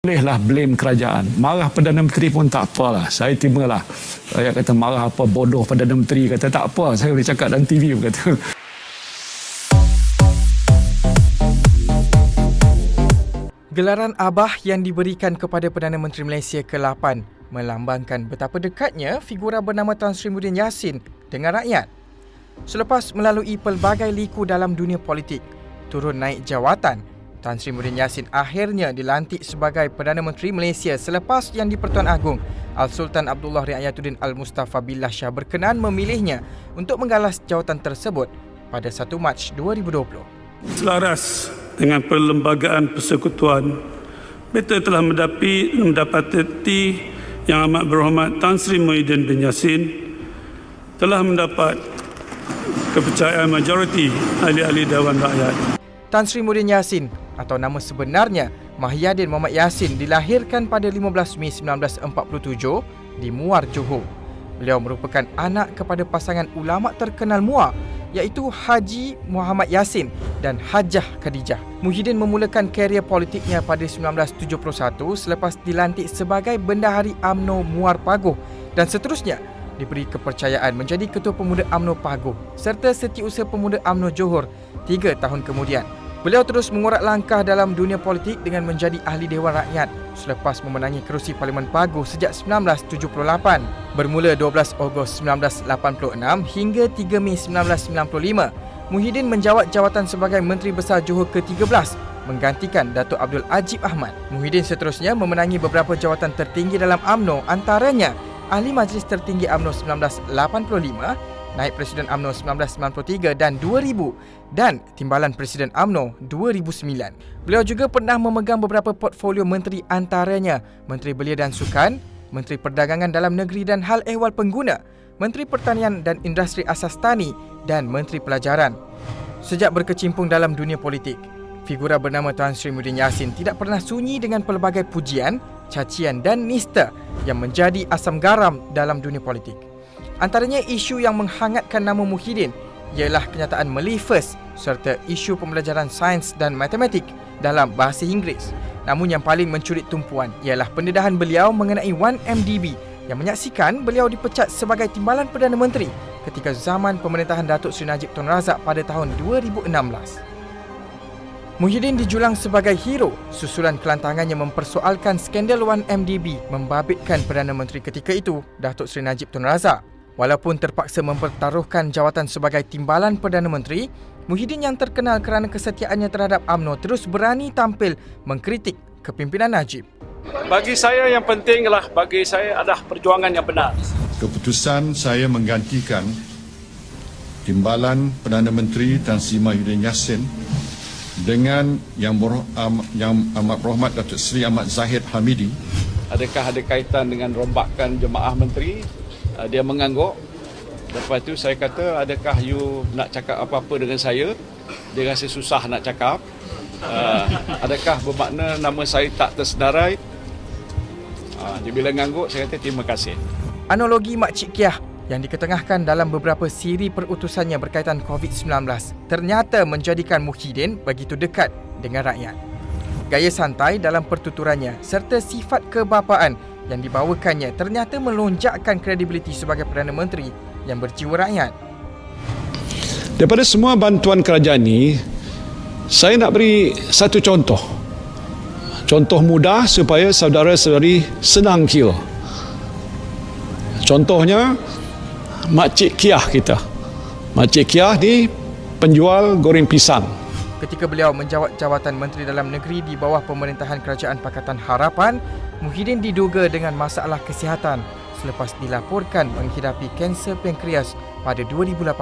Bolehlah blame kerajaan. Marah Perdana Menteri pun tak apalah. Saya terimalah. Saya kata marah apa bodoh Perdana Menteri. Kata tak apa. Saya boleh cakap dalam TV pun kata. Gelaran Abah yang diberikan kepada Perdana Menteri Malaysia ke-8 melambangkan betapa dekatnya figura bernama Tan Sri Muhyiddin Yassin dengan rakyat. Selepas melalui pelbagai liku dalam dunia politik, turun naik jawatan, Tan Sri Muhyiddin Yassin akhirnya dilantik sebagai Perdana Menteri Malaysia selepas Yang di-Pertuan Agong Al-Sultan Abdullah Riayatuddin Al-Mustafa Billah Shah berkenan memilihnya untuk menggalas jawatan tersebut pada 1 Mac 2020. Selaras dengan perlembagaan persekutuan, beta telah mendapati Yang Amat Berhormat Tan Sri Muhyiddin bin Yassin telah mendapat kepercayaan majoriti ahli-ahli Dewan Rakyat. Tan Sri Muhyiddin Yassin atau nama sebenarnya Mahyadin Mohamad Yassin dilahirkan pada 15 Mei 1947 di Muar, Johor. Beliau merupakan anak kepada pasangan ulama terkenal Muar iaitu Haji Muhammad Yassin dan Hajah Khadijah. Muhyiddin memulakan karier politiknya pada 1971 selepas dilantik sebagai Bendahari UMNO Muar Pagoh dan seterusnya diberi kepercayaan menjadi Ketua Pemuda UMNO Pagoh serta Setiausaha Pemuda UMNO Johor 3 tahun kemudian. Beliau terus mengurat langkah dalam dunia politik dengan menjadi Ahli Dewan Rakyat selepas memenangi kerusi Parlimen Pagoh sejak 1978. Bermula 12 Ogos 1986 hingga 3 Mei 1995, Muhyiddin menjawat jawatan sebagai Menteri Besar Johor ke-13 menggantikan Datuk Abdul Ajib Ahmad. Muhyiddin seterusnya memenangi beberapa jawatan tertinggi dalam UMNO, antaranya Ahli Majlis Tertinggi UMNO 1985, Naib Presiden UMNO 1993 dan 2000 dan Timbalan Presiden UMNO 2009. Beliau juga pernah memegang beberapa portfolio menteri, antaranya Menteri Belia dan Sukan, Menteri Perdagangan Dalam Negeri dan Hal Ehwal Pengguna, Menteri Pertanian dan Industri Asas Tani dan Menteri Pelajaran. Sejak berkecimpung dalam dunia politik, figura bernama Tan Sri Muhyiddin Yassin tidak pernah sunyi dengan pelbagai pujian, cacian dan nista yang menjadi asam garam dalam dunia politik. Antaranya isu yang menghangatkan nama Muhyiddin ialah kenyataan Malay First serta isu pembelajaran sains dan matematik dalam bahasa Inggeris. Namun yang paling mencuri tumpuan ialah pendedahan beliau mengenai 1MDB yang menyaksikan beliau dipecat sebagai Timbalan Perdana Menteri ketika zaman pemerintahan Datuk Seri Najib Tun Razak pada tahun 2016. Muhyiddin dijulang sebagai hero susulan kelantangannya mempersoalkan skandal 1MDB membabitkan Perdana Menteri ketika itu, Datuk Seri Najib Tun Razak. Walaupun terpaksa mempertaruhkan jawatan sebagai Timbalan Perdana Menteri, Muhyiddin yang terkenal kerana kesetiaannya terhadap UMNO terus berani tampil mengkritik kepimpinan Najib. Bagi saya yang penting adalah perjuangan yang benar. Keputusan saya menggantikan Timbalan Perdana Menteri Tan Sri Muhyiddin Yassin dengan Yang Amat Berhormat Datuk Seri Ahmad Zahid Hamidi. Adakah ada kaitan dengan rombakan jemaah menteri? Dia mengangguk. Lepas tu saya kata, adakah you nak cakap apa-apa dengan saya? Dia rasa susah nak cakap. Adakah bermakna nama saya tak tersedarai? Dia bila mengangguk, saya kata terima kasih. Analogi Makcik Kiah yang diketengahkan dalam beberapa siri perutusannya berkaitan COVID-19 ternyata menjadikan Muhyiddin begitu dekat dengan rakyat. Gaya santai dalam pertuturannya serta sifat kebapaan yang dibawakannya ternyata melonjakkan kredibiliti sebagai Perdana Menteri yang berjiwa rakyat. Daripada semua bantuan kerajaan ini, saya nak beri satu contoh. Contoh mudah supaya saudara-saudari senang kira. Contohnya, Makcik Kiah kita. Makcik Kiah ni penjual goreng pisang. Ketika beliau menjawat jawatan Menteri Dalam Negeri di bawah pemerintahan Kerajaan Pakatan Harapan, Muhyiddin diduga dengan masalah kesihatan selepas dilaporkan menghidapi kanser pankreas pada 2018.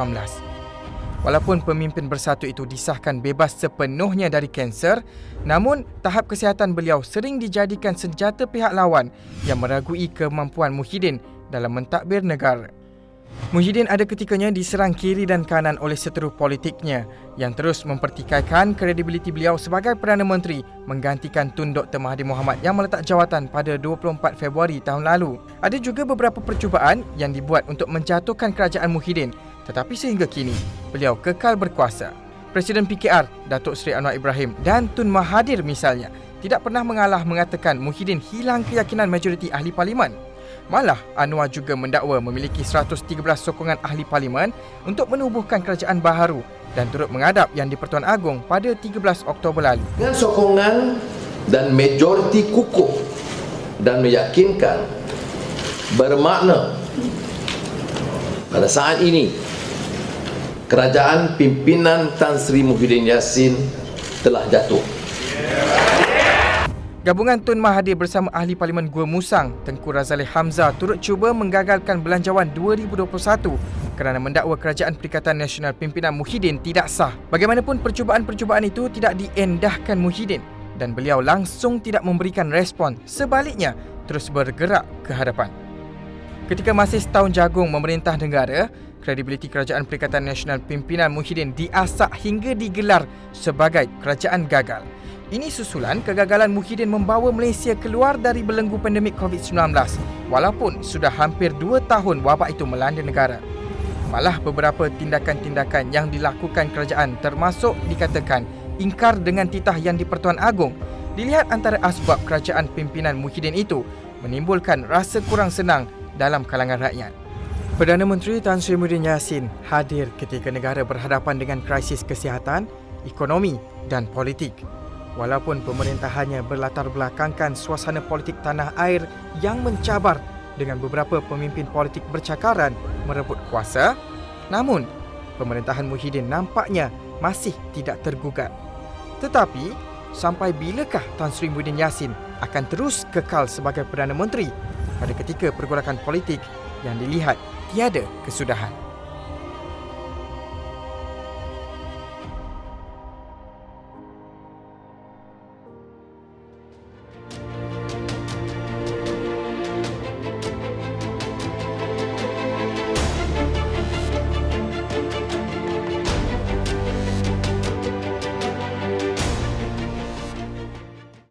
Walaupun pemimpin bersatu itu disahkan bebas sepenuhnya dari kanser, namun tahap kesihatan beliau sering dijadikan senjata pihak lawan yang meragui kemampuan Muhyiddin dalam mentadbir negara. Muhyiddin ada ketikanya diserang kiri dan kanan oleh seteru politiknya yang terus mempertikaikan kredibiliti beliau sebagai Perdana Menteri menggantikan Tun Dr. Mahathir Mohamad yang meletak jawatan pada 24 Februari tahun lalu. Ada juga beberapa percubaan yang dibuat untuk menjatuhkan kerajaan Muhyiddin, tetapi sehingga kini beliau kekal berkuasa. Presiden PKR Datuk Seri Anwar Ibrahim dan Tun Mahathir misalnya tidak pernah mengalah mengatakan Muhyiddin hilang keyakinan majoriti ahli parlimen. Malah, Anwar juga mendakwa memiliki 113 sokongan ahli parlimen untuk menubuhkan kerajaan baharu dan turut menghadap Yang di-Pertuan Agong pada 13 Oktober lalu. Dengan sokongan dan majoriti kukuh dan meyakinkan, bermakna pada saat ini kerajaan pimpinan Tan Sri Muhyiddin Yassin telah jatuh. Gabungan Tun Mahathir bersama ahli Parlimen Gua Musang, Tengku Razaleigh Hamzah turut cuba menggagalkan Belanjawan 2021 kerana mendakwa Kerajaan Perikatan Nasional pimpinan Muhyiddin tidak sah. Bagaimanapun percubaan-percubaan itu tidak diendahkan Muhyiddin dan beliau langsung tidak memberikan respon, sebaliknya terus bergerak ke hadapan. Ketika masih setahun jagung memerintah negara, kredibiliti Kerajaan Perikatan Nasional pimpinan Muhyiddin diasak hingga digelar sebagai kerajaan gagal. Ini susulan kegagalan Muhyiddin membawa Malaysia keluar dari belenggu pandemik COVID-19 walaupun sudah hampir 2 tahun wabak itu melanda negara. Malah beberapa tindakan-tindakan yang dilakukan kerajaan termasuk dikatakan ingkar dengan titah Yang di-Pertuan Agong dilihat antara asbab kerajaan pimpinan Muhyiddin itu menimbulkan rasa kurang senang dalam kalangan rakyat. Perdana Menteri Tan Sri Muhyiddin Yassin hadir ketika negara berhadapan dengan krisis kesihatan, ekonomi dan politik. Walaupun pemerintahannya berlatar belakangkan suasana politik tanah air yang mencabar dengan beberapa pemimpin politik bercakaran merebut kuasa, namun pemerintahan Muhyiddin nampaknya masih tidak tergugat. Tetapi, sampai bilakah Tan Sri Muhyiddin Yassin akan terus kekal sebagai Perdana Menteri pada ketika pergolakan politik yang dilihat tiada kesudahan?